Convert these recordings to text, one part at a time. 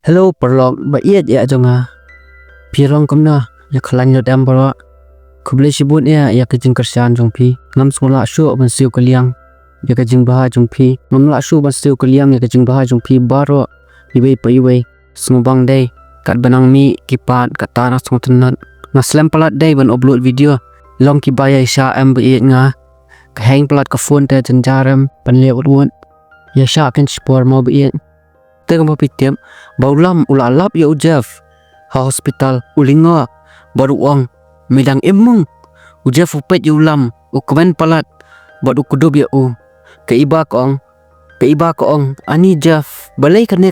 Hello perlok ba iet ya jonga. Pirong kamna ya khalan yo dam baro. Kuble sibut ya kajing kersan jong pi. Ngam sola shu ban siu kaliang. Ya kajing baha jong pi. Ngam la shu ban siu kaliang ya kajing baha jong pi baro. Iwe pa iwe. Sungubang day. Kat benang mi kipat kat tanah sung tenat. Ngaslam palat day ban upload video. Long ki baya isya am ba iet nga. Kaheng palat ka phone te janjaram pan le wot. Ya sya kan spor mau ba iet. Tengah berpikir, baulam ulalap ya Jeff. Ha hospital ulinga baru uang midang emung. Jeff upet ya ulam ukmen palat baru kudob ya keiba kong ani Jeff balai kane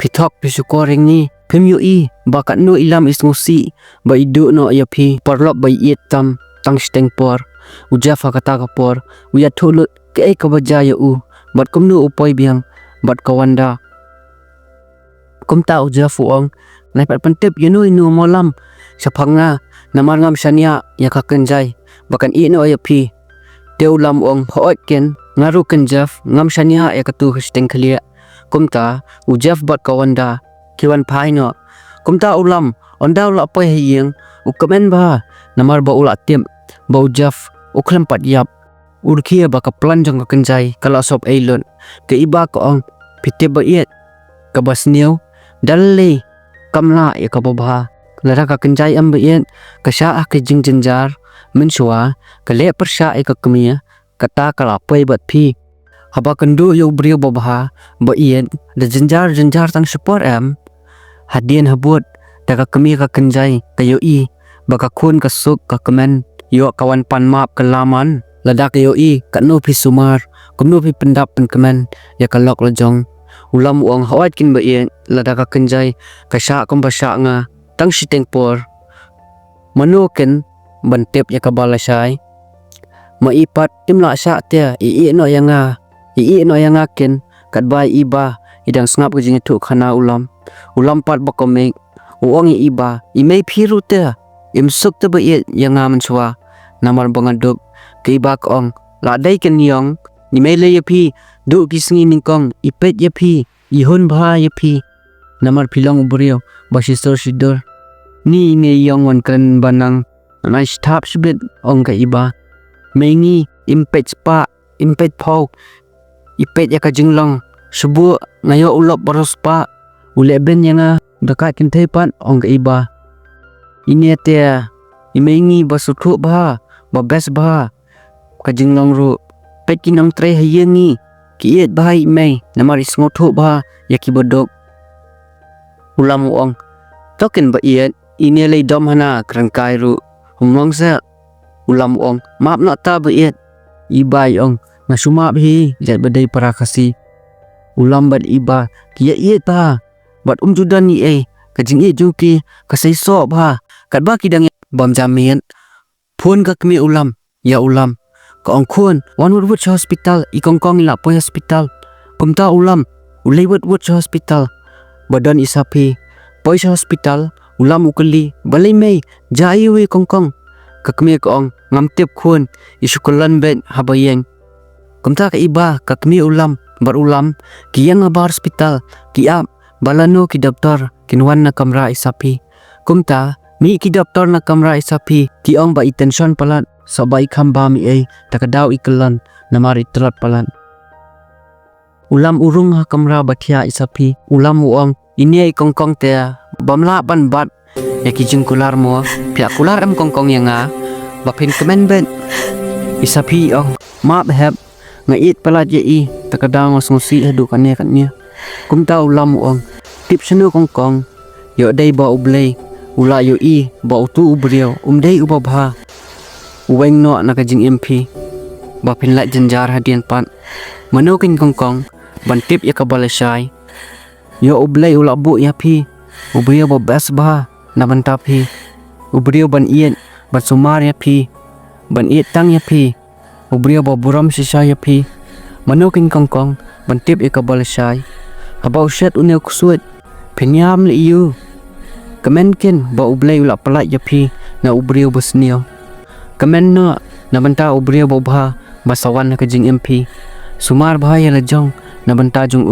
pitok pisukoreng ni pim yu bakat no ilam isngusi ba idu no ya pi parlop ba tam tang steng por Jeff kata kapor uya thulut ke kabaja ya bat kumnu upoi biang bat kawanda kum tau Jeff uang naipat pentip inu molam sapanga namar ngam shania ya ka Kynjai bakan no ya pi de ulam uang hoot ken ngaru ken Jeff ngam shania ya katu steng khalia kumta Jeff bat kawanda kiwan paino kumta ulam onda ula poi hiyeng ukamen ba namar ba ula tim ba Jeff uklam pat yap urkhia ba ka plan jong ka Kynjai kala sop ailon ke iba ko ong pitip ba iet ka basniu dalle kamla ya ka babha lara ka Kynjai am ba iet ka sha ke jing jenjar min shwa ka le persha ka kemia kata kala poi bat pi haba kendu yo brio babha ba iet de jenjar tang support am hadien habut ta ka kemia ka Kynjai ka yo baka kun ka suk ka kemen yo kawan pan map ke laman ladak yo kanu pi sumar kumnu pi pendap pen kemen ya kalok lejong ulam uang hawat kin ba iet ladak ka Kynjai ka sha kom ba sha nga tang siteng por manuken bantep ya ka balasai ma ipat timla sha te no yanga ken kat bai iba idang snap ke jing thu khana ulam pat ba komeng uang iba imei phiru te imsuk te ba iet yanga manchwa namar bangaduk ke iba kong la dai ken yong ni mele ya pi du kisngi ningkong ipet ya pi ihun bha ya pi namar pilong brio basisor sidor ni yong wan kan banang nai stap sibit ong ka iba mengi impet spa impet phau ipet ya ka jinglong subu ngayo ulop baros pa uleben yang dekat kin tepan ong ka iba ini te imengi basuthu bha ba bes bha ka jinglong ru pet kinong tre hayengi kiet bahai mai namar isngothu bha yaki bodok ulam uang token ba iet ini lei dom hana krangkai ru humong sa ulam uang map na ta ba iet ibai ong masuma bhi jat badai para Khasi ulam bad iba kia iet ba bat judan ni kajing juki kasai so ba kat ba kidang bam jamin phun ka kmi ulam ya ulam ka ong khun wan wut hospital ikongkong ila poi hospital kumta ulam ulei wut hospital badan isapi poi hospital ulam ukali balai mei jai we kongkong kakmi ka ong ngamtep khun isukulan ben habayeng kumta ka iba kakmi ulam bar ulam kiyang aba hospital kiap balano ki doktor kinwan na kamra isapi kumta mi ki doktor na kamra isapi ki ong ba itension palat sabai khamba mi takadaw ikalan namari trat palan ulam urung ha kamra bathia isapi ulam uang ini kongkong te bamla ban bat yaki jingkular mo pia kular am kongkong yanga bapin kemen ben isapi ong map heb ngait palat ye takadaw ngosngosi hadu kannya kumta ulam uang tip senu kongkong yo dai ba ublei ula yo ba utu ubrio dai ubabha uweng no nakajing MP bapin la jenjar hadian pan manokin kongkong bantip ya kabalasai yo ublei ula bu ya pi ubrio ba bas ba na bantapi ubrio ban iet ban sumar ya pi ban iet tang ya pi ubrio ba buram sisa ya pi manokin kongkong bantip ya kabalasai abau shet uneu kusut penyam li yu kemenkin ba ublei ula palat ya pi na ubrio basnio kemen no na banta ubrio ba bha basawan ka jing MP sumar bha ya lejong na banta jung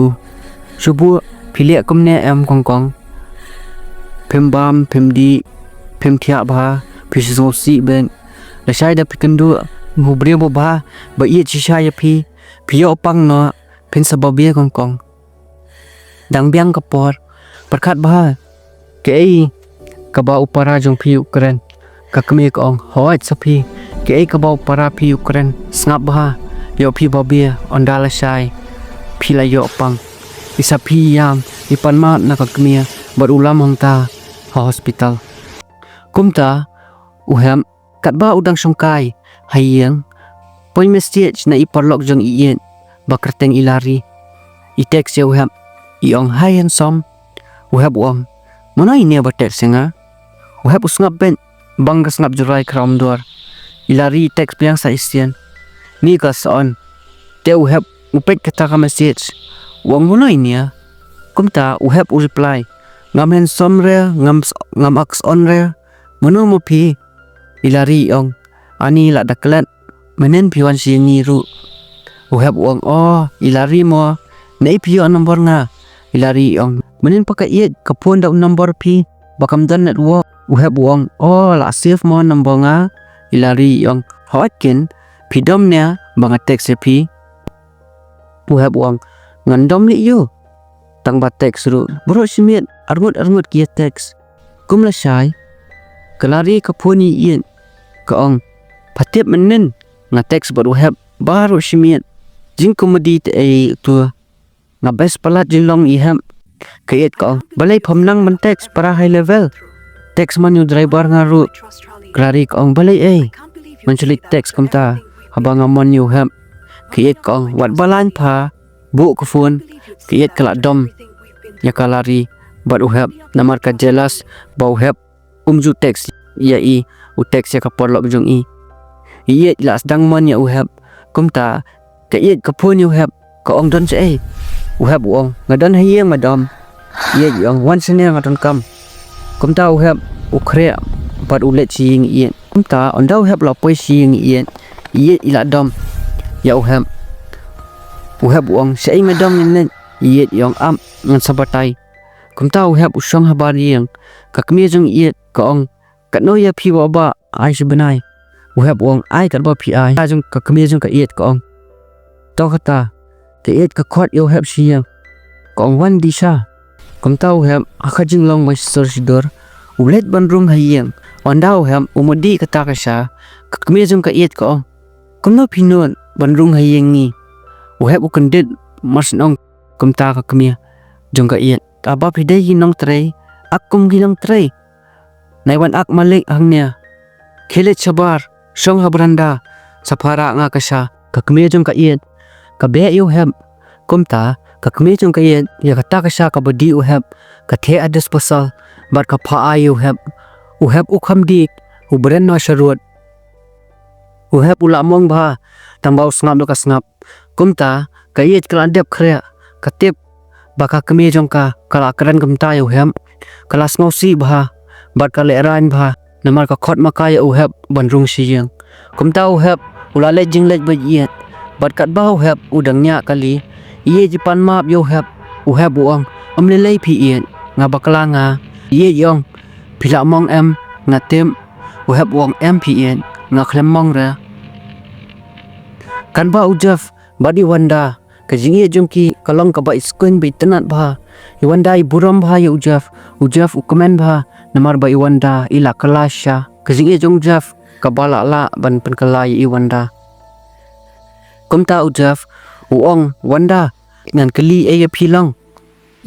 subu Pilih kumne em kong Pem bam, pem di, pem tiap bah, pisosi ben. La shai da pikendu ngubri bo bah, ba iet shisha ya pi opang no, pen sababia kong. Dang biang kapor, perkat bah, ke kaba upara jong pi Ukraine. Kakmi kong, hoat sapi, ke kaba upara pi Ukraine, snap bah, yo pi babia, ondala shai, pi la yo opang. Isa pi yam, ipan mat na kakmi, berulam hong ta. Hospital. Kumta uhem katba udang songkai hayeng point message na iparlok jong iyen bakerteng ilari i-text ya uhem iong hi handsome uheb uang mana ini ba text nga uheb usngap ben bangga snap jurai kram dor ilari text piang sa isian ni ka son te uheb upet kata ka message uang mana ini ya kumta uheb u reply ngam handsome re ngam aks on re mano mo pi ilari ong ani la daklat menen piwan si ni ru uhab uang ilari mo nei pi on number nga ilari ong menen pakai iet kapon da number pi bakam dan net wo uhab uang la save mo number nga ilari ong hotkin pidom nya banga text pi uhab uang ngandom li yo tang ba text ru bro simit arngut kia text kum la shai kelari kaponi ien kaong patip menen nga text baru heb baru simit jing komedi te tu nga best palat jilong i hem kayet kaong balai phamnang man text para high level text man yu driver nga ru kelari kaong balai menculik text kumta habang amon yu hem kayet kaong wat balan pa bu ke phone kayet kala dom ya kalari but uhab namar ka jelas ba uhab umju text ya u text ya ka porlok jong iet las dang man ya uhab kumta ka iet ka phone uhab ka ong don se uhab ong ngadon hayeng madam iet yong once ne ngadon kam kumta uhab ukre but ulet sing iet kumta onda uhab la poi sing iet ila dom ya uhab ong se madam nen iet yong am ngan sabatai kumta uhab usong habari yang kakmi jong iet kaong katno ya pi ba ai sebenai uhab ong ai kat ba pi ai jong kakmi jong ka iet kaong to kata te iet ka khot yo heb siang kaong wan disha kumta uhab akhajing long mai sorsidor ulet bandrung hayeng onda uhab umudi kata kasha kakmi jong ka iet kaong kumno pinon bandrung hayeng ni uhab ukendit masnong kumta kakmi jong ka iet aba pidai ginong tray akum ginong tray naiwan ak malik hangnya khilet sabar song habranda sapara nga kasha kakme jong ka iet ka be yo heb kumta kakme jong ka iet ya kata kasha ka badi u heb ka the ades pasal bar ka pha ayu heb u heb u khamdi u bren no sharut u heb u lamong ba tambau snap do ka snap kumta ka iet kala dep khre ka tip baka kami jong ka kala kran kumta yo hem kala sngosi bha bat kala ran bha namar ka khot makaya u heb bandrung siyang kumta u heb ulale jinglej ba iet bat kat ba u heb udang nya kali iye jipan map yo heb u heb uang amle lei pi iet nga bakala nga iye yong pila mong em nga tem u heb uang em pi iet nga khlem mong ra kan ba u jef badi wanda kajingi jumki kalong ka ba screen bi tenat bha iwanda i buram bha ya ujaf ukumen bha namar ba iwanda ila kalasha kajingi jongjaf kabala la ban penkalai iwanda kumta ujaf uong wanda ngan kali e pilong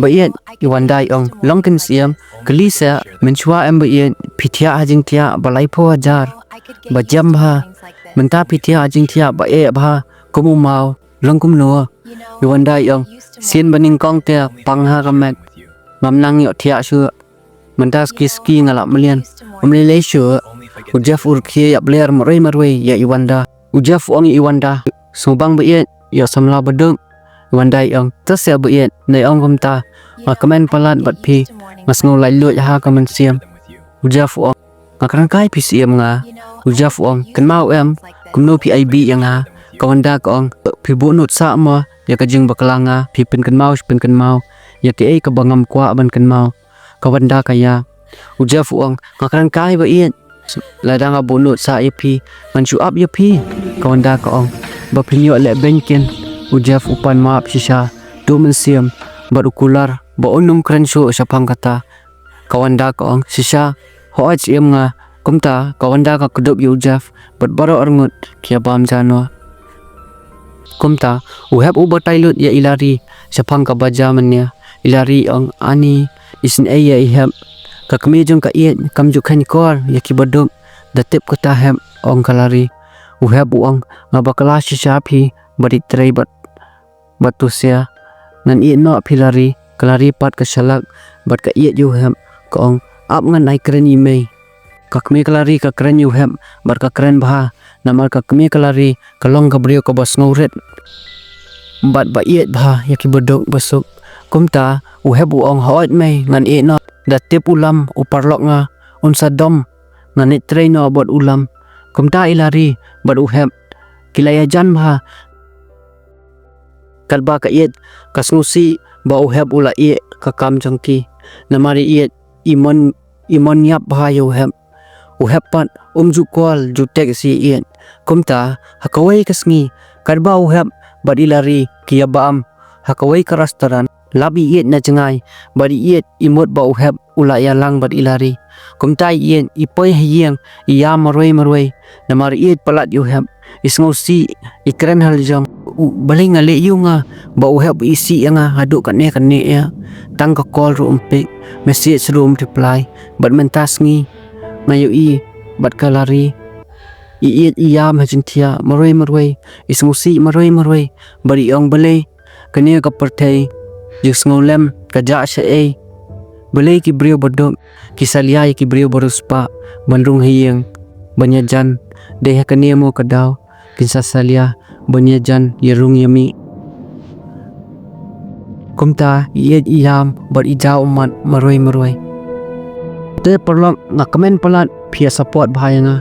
ba yet iwanda iong longken siam kali sa menchua em ba yet pithia ajing tia balai pho hajar ba jam bha menta pithia ajing tia ba e bha kumu mau longkum no iwanda yong sin baning kong te pangha kamek mamnang yo thia shu mentas kiski ngala melian umlele shu ujaf urkhie ya blair maroi ya iwanda ujaf ong iwanda subang be ya samla bedung iwanda yong tas ya be nei ong kumta ma kamen palat bat pi masngo lai lu ha kamen siam ujaf ong ngakran kai pi siam nga ujaf ong kenmau em kumno pi ib yang ha kawanda kong pi bunut sa ma ya kajing bakalanga pi pen kan mau ya ke ka bangam kwa ban kan mau ka wanda kaya Jeff uang ngakaran kai ba iet ladang abunut sa ipi manchu up ya pi ka wanda ka ong ba prinyo le benken Jeff upan maap shisha domen siam barukular ba onum krenso sa pangkata ka wanda ka ong shisha hoach iam nga kumta ka wanda ka kudup yu Jeff bat baro arngut kia bam jano kumta uhab ubatailut ya ilari sa pangka bajamanya ilari ong ani isin ya ihab ka kemejong ka iet kamju khan kor ya ki badum da tip kata heb ong kalari uhab uang ngabakala shisha phi bari trei batusya nan iet no philari kalari pat ka shalak bat ka iet yu heb ka ong ap ngan nai kren ime ka kme kalari ka kren yu heb bat ka kren bha namar ka kme kalari kalong ka brio ka bas ngauret bat ba iet bha ya ki bodok basuk kumta uhab uang hoat mai ngan iet no da tip ulam uparlok nga unsa dom ngan it trei no bot ulam kumta ilari bat uhab kilaya jan bha kalba ka iet kasnusi ba uhab ula iet ka kam jangki namari iet imon yap bha yu uhab pat umju kwal jutek si iet kumta hakawai kasngi kalba uhab bat ilari kia baam hakawai ka restaurant labi iet na jengai bari iet imot ba uhab ula yalang bat ilari kumta iet ipoi hiyang iya maroi namari iet palat uhab isngausi ikren hal jang baling ale yu nga ba uhab isi nga aduk kane ya tang ka call ru umpik message ru reply bat mentas ngi ngayu i bat kalari iet iya majintia maroi isngausi maroi bari ong bale kane ka pertai jus ngolem ka ja sha bale ki brio bodok kisalia ki brio boruspa bandung hiyang banyajan deh kane mo kadaw kinsa salia banyajan yerung yami kumta iet iyam bar ija umat maroi te perlok nga komen palat phia support bhaya nga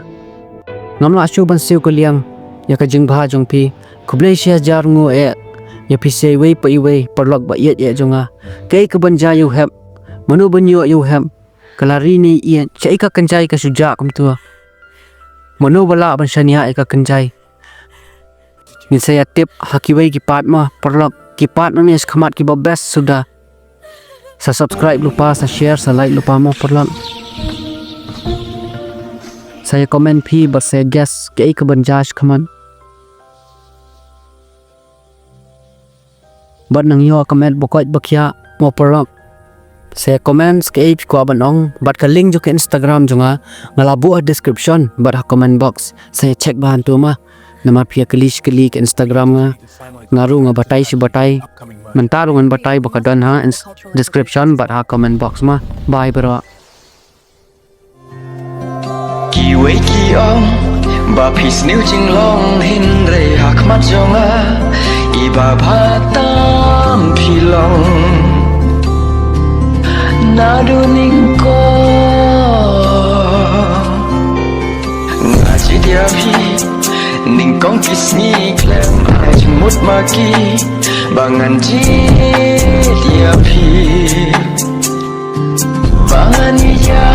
ngamla shu ban siu kaliang ya ka jing bha jong phi khublei sia jar ngo ya phi sei wei pa iwei perlok ba iet jonga kei ka ban ja yu heb manu ban yu heb kalari ni iet chei ka kanjai ka suja kum tu manu bala ban shania ka kanjai ni saya tip hakiwei ki pat ma perlok ki pat ma mes khamat ki ba best sudah sa subscribe lupa sa share sa like lupa mo perlok saya komen phi ba saya guess kei ka ban jaj khaman bat nang yo comment bokoj bakhya mo perlok saya comments ke ko banong bat ka link jo ke Instagram jonga ngalabu description bat ha comment box saya check bahan tu ma nama pia klik ke Instagram nga ngaru nga batai si batai mentaru ngan batai bakadan ha description bat ha comment box ma bye bro ki wei ki ong ba phis new jing long hin re hak mat jonga i ba phatam philong nadu ning ko ngaji dia phi ning kong kisni klem ai jmut maki bangan ji dia phi bangan ya